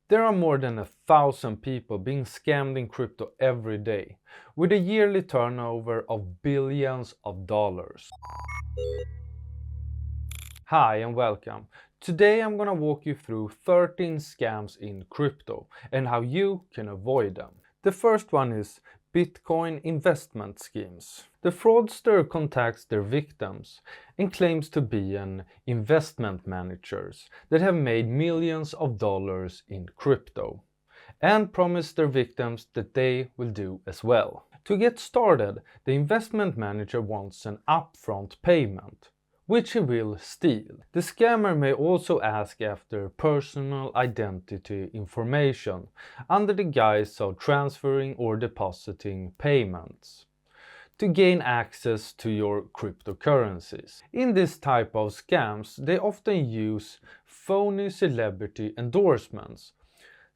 There are more than 1,000 people being scammed in crypto every day, with a yearly turnover of billions of dollars. Hi and welcome. Today I'm gonna walk you through 13 scams in crypto and how you can avoid them. The first one is Bitcoin investment schemes. The fraudster contacts their victims and claims to be an investment managers that have made millions of dollars in crypto and promise their victims that they will do as well. To get started, the investment manager wants an upfront payment, which he will steal. The scammer may also ask after personal identity information under the guise of transferring or depositing payments to gain access to your cryptocurrencies. In this type of scams, they often use phony celebrity endorsements.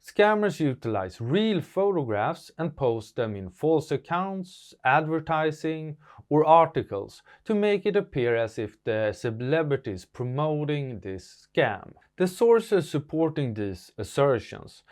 Scammers utilize real photographs and post them in false accounts, advertising, or articles to make it appear as if the celebrity is promoting this scam. The sources supporting these assertions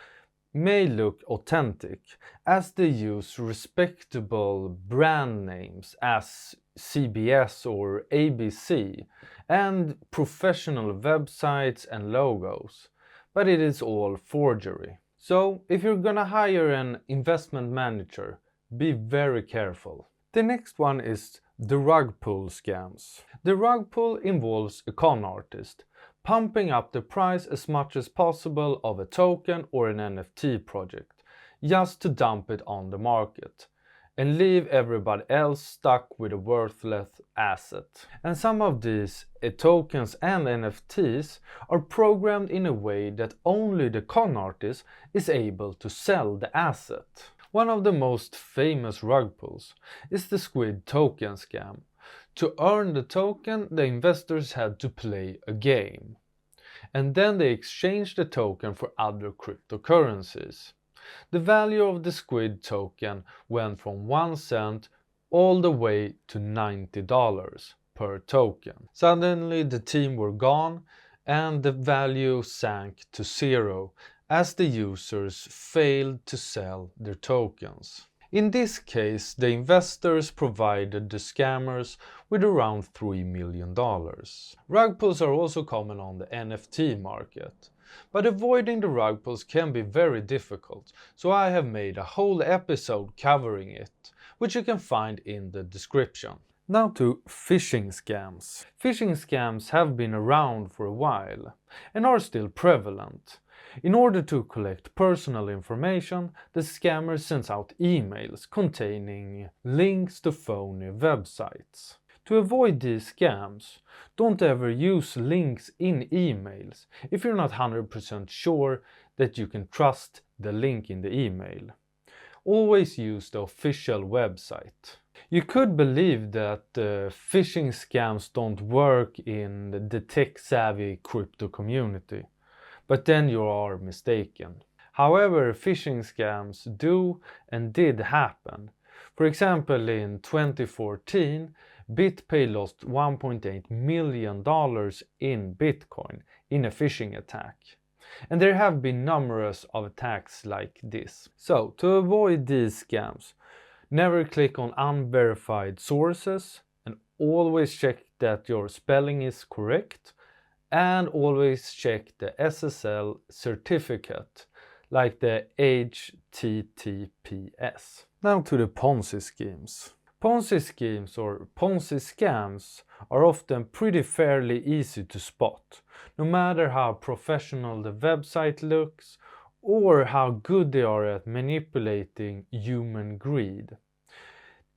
may look authentic, as they use respectable brand names as CBS or ABC and professional websites and logos. But it is all forgery. So if you're gonna hire an investment manager, be very careful. The next one is the rug pull scams. The rug pull involves a con artist pumping up the price as much as possible of a token or an NFT project just to dump it on the market and leave everybody else stuck with a worthless asset. And some of these tokens and NFTs are programmed in a way that only the con artist is able to sell the asset. One of the most famous rug pulls is the squid token scam. To earn the token, the investors had to play a game, and then they exchanged the token for other cryptocurrencies. The value of the squid token went from 1 cent all the way to $90 per token. Suddenly the team were gone and the value sank to zero as the users failed to sell their tokens. In this case, the investors provided the scammers with around $3 million. Rug pulls are also common on the NFT market. But avoiding the rug pulls can be very difficult, so I have made a whole episode covering it, which you can find in the description. Now to phishing scams. Phishing scams have been around for a while and are still prevalent. In order to collect personal information, the scammer sends out emails containing links to phony websites. To avoid these scams, don't ever use links in emails if you're not 100% sure that you can trust the link in the email. Always use the official website. You could believe that phishing scams don't work in the tech-savvy crypto community, but then you are mistaken. However, phishing scams do and did happen. For example, in 2014, BitPay lost $1.8 million in Bitcoin in a phishing attack. And there have been numerous of attacks like this. So, to avoid these scams, never click on unverified sources and always check that your spelling is correct, and always check the SSL certificate like the HTTPS. Now to the Ponzi schemes. Ponzi schemes or Ponzi scams are often pretty fairly easy to spot, no matter how professional the website looks or how good they are at manipulating human greed.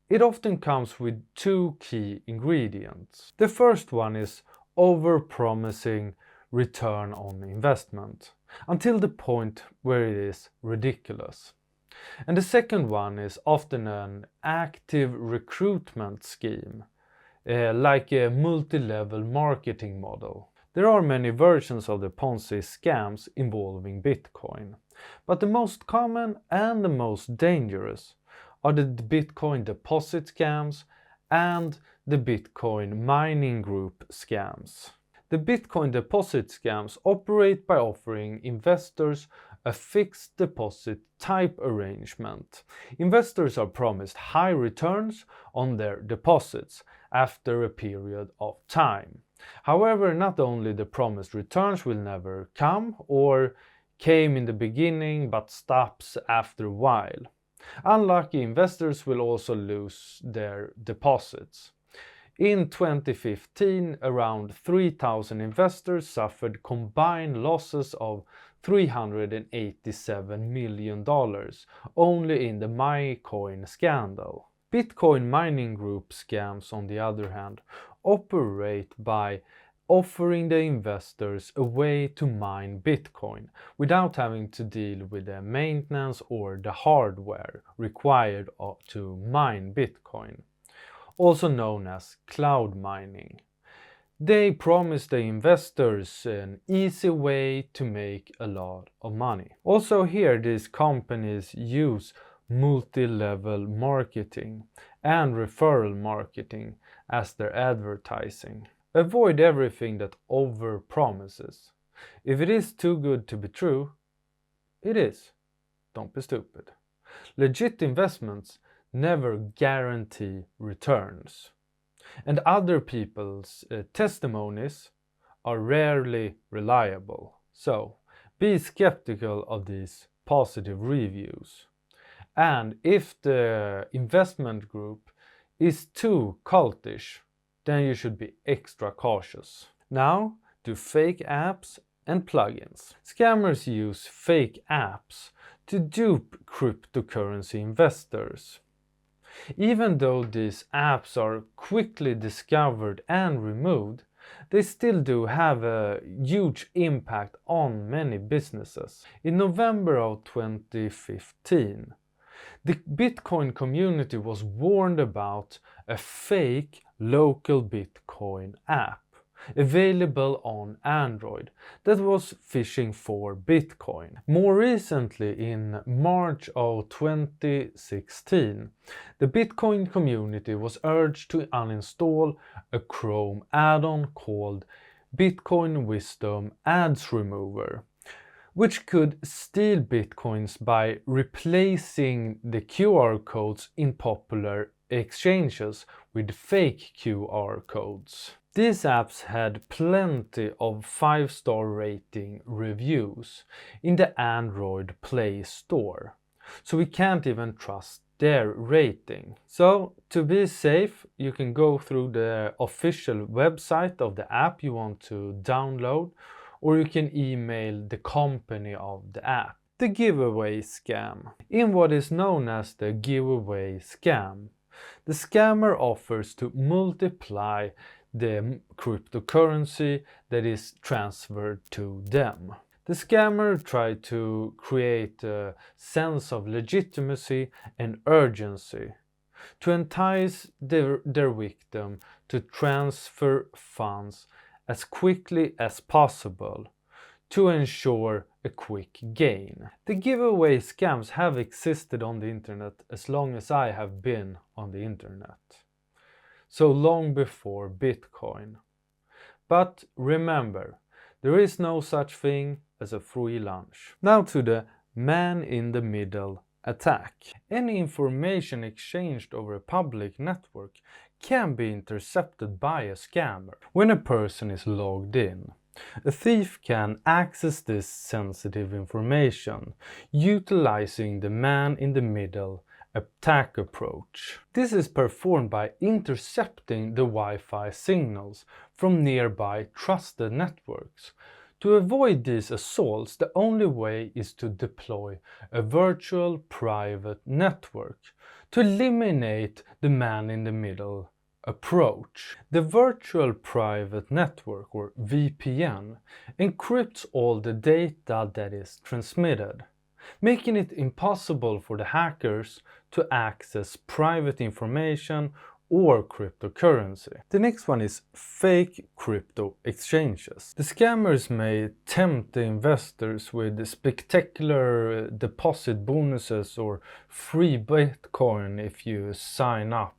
It often comes with two key ingredients. The first one is over-promising return on investment until the point where it is ridiculous. And the second one is often an active recruitment scheme, like a multi-level marketing model. There are many versions of the Ponzi scams involving Bitcoin, but the most common and the most dangerous are the Bitcoin deposit scams and the Bitcoin mining group scams. The Bitcoin deposit scams operate by offering investors a fixed deposit type arrangement. Investors are promised high returns on their deposits after a period of time. However, not only the promised returns will never come or came in the beginning but stops after a while. Unlucky investors will also lose their deposits. In 2015, around 3,000 investors suffered combined losses of $387 million only in the MITM scandal. Bitcoin mining group scams, on the other hand, operate by offering the investors a way to mine Bitcoin without having to deal with the maintenance or the hardware required to mine Bitcoin, also known as cloud mining. They promise the investors an easy way to make a lot of money. Also here, these companies use multi-level marketing and referral marketing as their advertising. Avoid everything that over-promises. If it is too good to be true, it is. Don't be stupid. Legit investments never guarantee returns. And other people's testimonies are rarely reliable. So, be skeptical of these positive reviews. And if the investment group is too cultish, then you should be extra cautious. Now, to fake apps and plugins. Scammers use fake apps to dupe cryptocurrency investors. Even though these apps are quickly discovered and removed, they still do have a huge impact on many businesses. In November of 2015, the Bitcoin community was warned about a fake local Bitcoin app available on Android that was phishing for Bitcoin. More recently, in March of 2016, the Bitcoin community was urged to uninstall a Chrome add-on called Bitcoin Wisdom Ads Remover, which could steal Bitcoins by replacing the QR codes in popular exchanges with fake QR codes. These apps had plenty of 5-star rating reviews in the Android Play Store, so we can't even trust their rating. So, to be safe, you can go through the official website of the app you want to download, or you can email the company of the app. The giveaway scam. In what is known as the giveaway scam, the scammer offers to multiply the cryptocurrency that is transferred to them. The scammer tried to create a sense of legitimacy and urgency to entice their victim to transfer funds as quickly as possible to ensure a quick gain. The giveaway scams have existed on the internet as long as I have been on the internet. So long before Bitcoin. But remember, there is no such thing as a free lunch. Now to the man-in-the-middle attack. Any information exchanged over a public network can be intercepted by a scammer when a person is logged in. A thief can access this sensitive information utilizing the man-in-the-middle attack approach. This is performed by intercepting the Wi-Fi signals from nearby trusted networks. To avoid these assaults, the only way is to deploy a virtual private network to eliminate the man-in-the-middle approach. The virtual private network, or VPN, encrypts all the data that is transmitted, making it impossible for the hackers to access private information or cryptocurrency. The next one is fake crypto exchanges. The scammers may tempt the investors with spectacular deposit bonuses or free Bitcoin if you sign up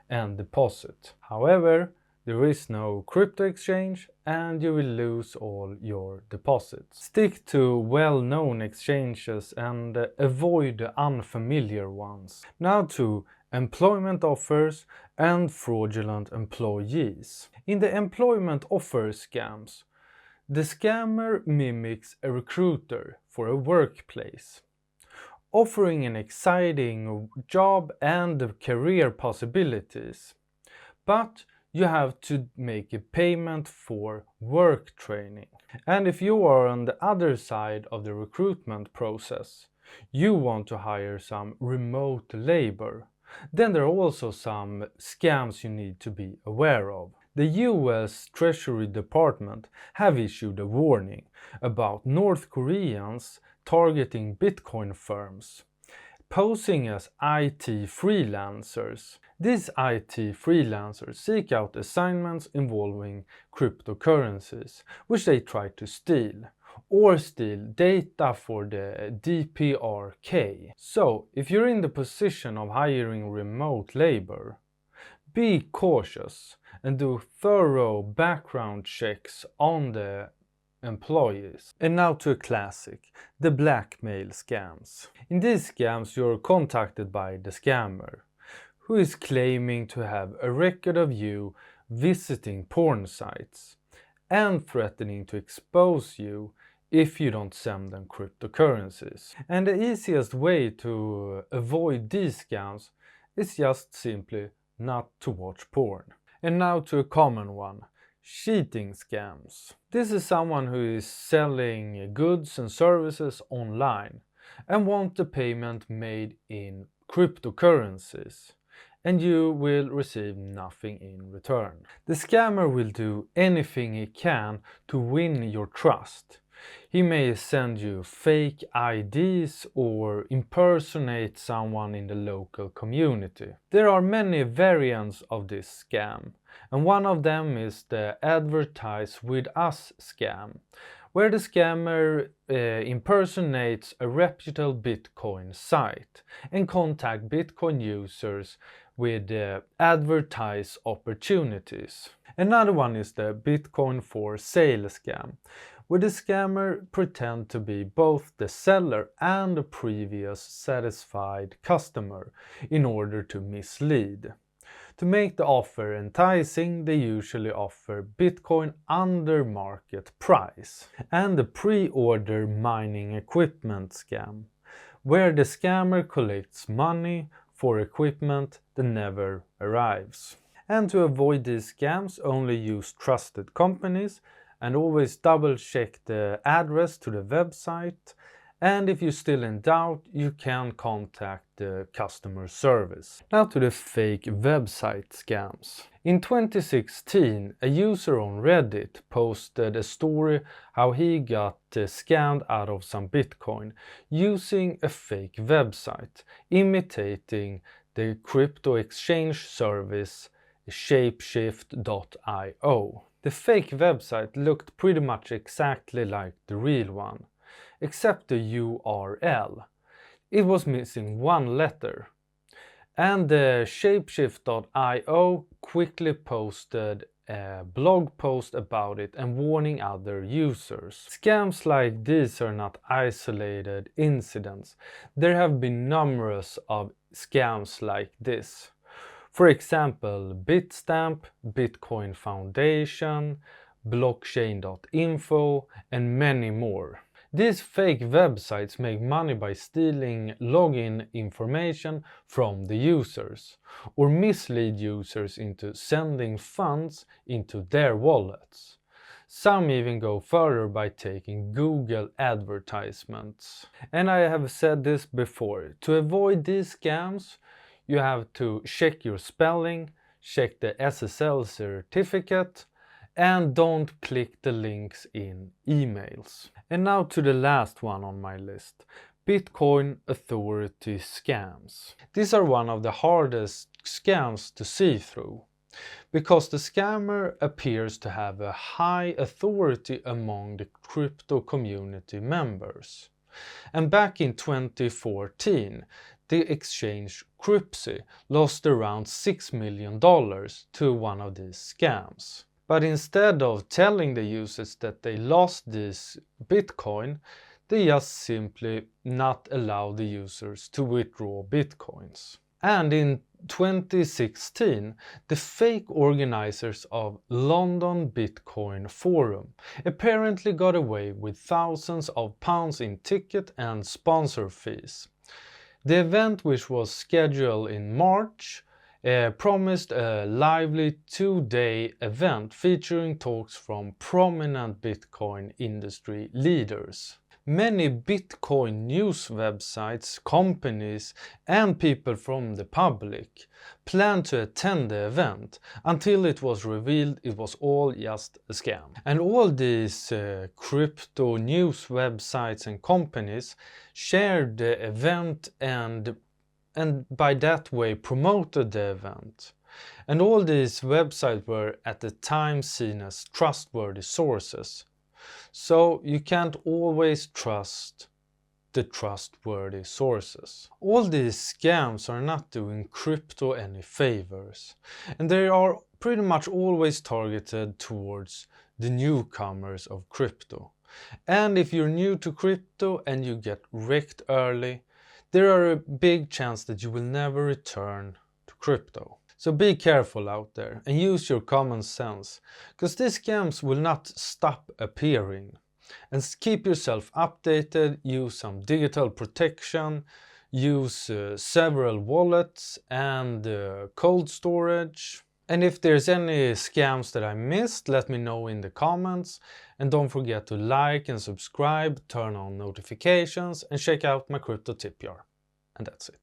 and deposit. However, there is no crypto exchange and you will lose all your deposits. Stick to well-known exchanges and avoid the unfamiliar ones. Now to employment offers and fraudulent employees. In the employment offer scams, the scammer mimics a recruiter for a workplace, offering an exciting job and career possibilities. But you have to make a payment for work training. And if you are on the other side of the recruitment process, you want to hire some remote labor, then there are also some scams you need to be aware of. The US Treasury Department have issued a warning about North Koreans targeting Bitcoin firms, posing as IT freelancers. These IT freelancers seek out assignments involving cryptocurrencies, which they try to steal, or steal data for the DPRK. So, if you're in the position of hiring remote labor, be cautious and do thorough background checks on the employees. And now to a classic, the blackmail scams. In these scams you're contacted by the scammer, who is claiming to have a record of you visiting porn sites and threatening to expose you if you don't send them cryptocurrencies. And the easiest way to avoid these scams is just simply not to watch porn. And now to a common one, cheating scams. This is someone who is selling goods and services online and want the payment made in cryptocurrencies, and you will receive nothing in return. The scammer will do anything he can to win your trust. He may send you fake IDs or impersonate someone in the local community. There are many variants of this scam, and one of them is the advertise with us scam, where the scammer impersonates a reputable Bitcoin site and contact Bitcoin users with advertise opportunities. Another one is the Bitcoin for sale scam, where the scammer pretend to be both the seller and a previous satisfied customer in order to mislead. To make the offer enticing, they usually offer Bitcoin under market price. And the pre-order mining equipment scam, where the scammer collects money for equipment that never arrives. And to avoid these scams, only use trusted companies and always double check the address to the website. And if you're still in doubt, you can contact the customer service. Now to the fake website scams. In 2016, a user on Reddit posted a story how he got scammed out of some Bitcoin using a fake website, imitating the crypto exchange service shapeshift.io. The fake website looked pretty much exactly like the real one, except the URL. It was missing one letter. And the shapeshift.io quickly posted a blog post about it and warning other users. Scams like these are not isolated incidents. There have been numerous of scams like this. For example, Bitstamp, Bitcoin Foundation, blockchain.info, and many more. These fake websites make money by stealing login information from the users, or mislead users into sending funds into their wallets. Some even go further by taking Google advertisements. And I have said this before, to avoid these scams, you have to check your spelling, check the SSL certificate, and don't click the links in emails. And now to the last one on my list, Bitcoin authority scams. These are one of the hardest scams to see through, because the scammer appears to have a high authority among the crypto community members. And back in 2014, the exchange Crypsi lost around $6 million to one of these scams. But instead of telling the users that they lost this Bitcoin, they just simply not allow the users to withdraw Bitcoins. And in 2016, the fake organizers of London Bitcoin Forum apparently got away with thousands of pounds in ticket and sponsor fees. The event, which was scheduled in March, promised a lively 2-day event featuring talks from prominent Bitcoin industry leaders. Many Bitcoin news websites, companies and people from the public planned to attend the event until it was revealed it was all just a scam. And all these crypto news websites and companies shared the event and by that way promoted the event. And all these websites were at the time seen as trustworthy sources. So you can't always trust the trustworthy sources. All these scams are not doing crypto any favors, and they are pretty much always targeted towards the newcomers of crypto. And if you're new to crypto and you get wrecked early, there are a big chance that you will never return to crypto. So be careful out there and use your common sense, because these scams will not stop appearing. And keep yourself updated, use some digital protection, use several wallets and cold storage. And if there's any scams that I missed, let me know in the comments. And don't forget to like and subscribe, turn on notifications and check out my crypto Tipjar. And that's it.